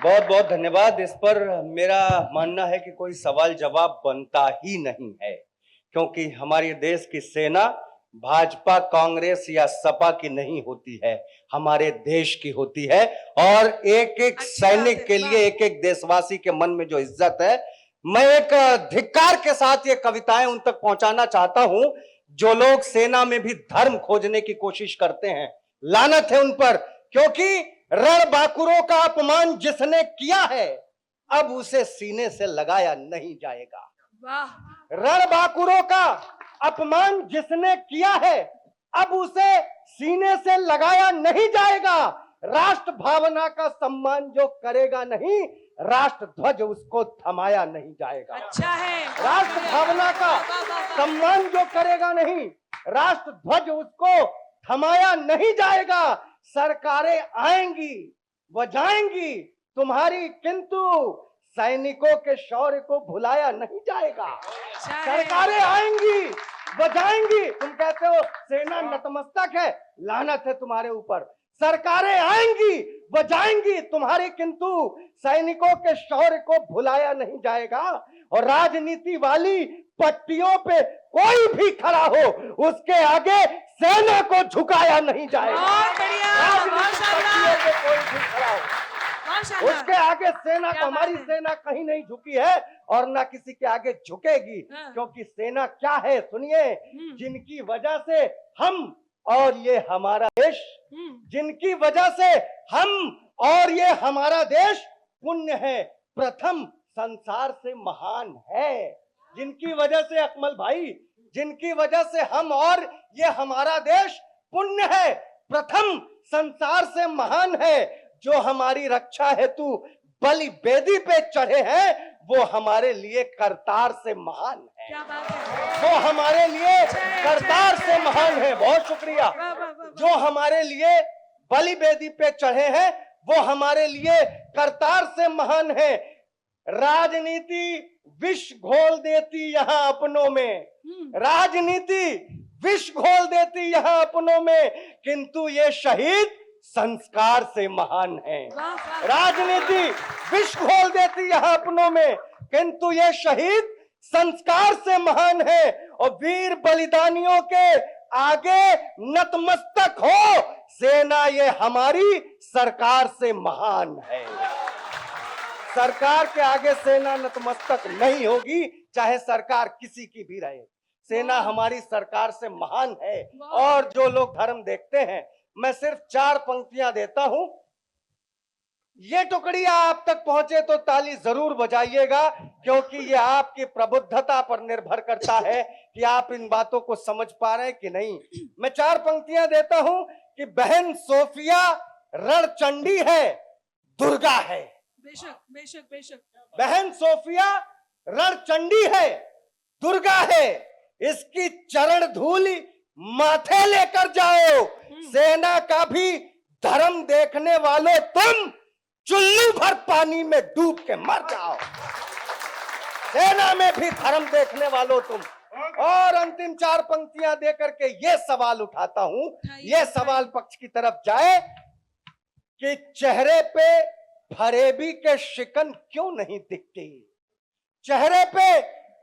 बहुत बहुत धन्यवाद। इस पर मेरा मानना है कि कोई सवाल जवाब बनता ही नहीं है, क्योंकि हमारे देश की सेना भाजपा, कांग्रेस या सपा की नहीं होती है, हमारे देश की होती है। और एक एक सैनिक के लिए, एक एक देशवासी के मन में जो इज्जत है, मैं एक धिक्कार के साथ ये कविताएं उन तक पहुंचाना चाहता हूं जो लोग सेना में भी धर्म खोजने की कोशिश करते हैं। लानत है उन पर, क्योंकि रणबांकुरों का अपमान जिसने किया है अब उसे सीने से लगाया नहीं जाएगा। वाह। रणबांकुरों का अपमान जिसने किया है अब उसे सीने से लगाया नहीं जाएगा। राष्ट्र भावना का सम्मान जो करेगा नहीं, राष्ट्र ध्वज उसको थमाया नहीं जाएगा। अच्छा है। राष्ट्र भावना का सम्मान जो करेगा नहीं, राष्ट्र ध्वज उसको थमाया नहीं जाएगा। सरकारें आएंगी, बजाएंगी तुम्हारी, किंतु सैनिकों के शौर्य को भुलाया नहीं जाएगा। सरकारें आएंगी, बजाएंगी, तुम कहते हो सेना नतमस्तक है, लानत है तुम्हारे ऊपर। सरकारें आएंगी, बजाएंगी तुम्हारी, किंतु सैनिकों के शौर्य को भुलाया नहीं जाएगा। और राजनीति वाली पट्टियों पे कोई भी खड़ा हो, उसके आगे सेना को झुकाया नहीं जाएगा। राजनीतिक पट्टियों पे कोई भी खड़ा हो, उसके आगे सेना को, हमारी सेना कहीं नहीं झुकी है और ना किसी के आगे झुकेगी। क्योंकि सेना क्या है सुनिए, जिनकी वजह से हम और ये हमारा देश, जिनकी वजह से हम और ये हमारा देश पुण्य है, प्रथम संसार से महान है। जिनकी वजह से अकमल भाई, जिनकी वजह से हम और ये हमारा देश पुण्य है, प्रथम संसार से महान है। जो हमारी रक्षा हेतु बलि बेदी पे चढ़े हैं, वो हमारे लिए करतार से महान है। क्या बात है। वो हमारे लिए करतार से महान है। बहुत शुक्रिया। जो हमारे लिए बलि बेदी पे चढ़े हैं, वो हमारे लिए करतार से महान है। राजनीति विष घोल देती यहाँ अपनों में, राजनीति विष घोल देती यहाँ अपनों में, किंतु ये शहीद संस्कार से महान है। राजनीति विष घोल देती यहाँ अपनों में, किंतु ये शहीद संस्कार से महान है। और वीर बलिदानियों के आगे नतमस्तक हो सेना, ये हमारी सरकार से महान है। सरकार के आगे सेना नतमस्तक नहीं होगी, चाहे सरकार किसी की भी रहे। सेना हमारी सरकार से महान है। और जो लोग धर्म देखते हैं, मैं सिर्फ 4 पंक्तियां देता हूं। ये टुकड़ी आप तक पहुंचे तो ताली जरूर बजाइएगा, क्योंकि ये आपकी प्रबुद्धता पर निर्भर करता है कि आप इन बातों को समझ पा रहे हैं कि नहीं। मैं 4 पंक्तियां देता हूं कि बहन सोफिया रणचंडी है, दुर्गा है। बेशक बेशक बेशक। बहन सोफिया रणचंडी है, दुर्गा है। इसकी चरण धूलि माथे लेकर जाओ। सेना का भी धर्म देखने वालों तुम, चुल्लू भर पानी में डूब के मर जाओ। सेना में भी धर्म देखने वालों तुम। और अंतिम 4 पंक्तियां देकर के ये सवाल उठाता हूं, ये सवाल पक्ष की तरफ जाए कि चेहरे पे फरेबी के शिकन क्यों नहीं दिखती? चेहरे पे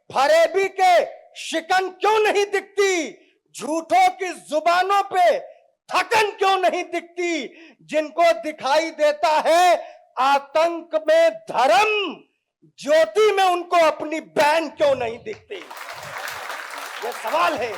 फरेबी के शिकन क्यों नहीं दिखती? झूठों की जुबानों पे थकन क्यों नहीं दिखती? जिनको दिखाई देता है आतंक में धर्म, ज्योति में उनको अपनी बहन क्यों नहीं दिखती? ये सवाल है।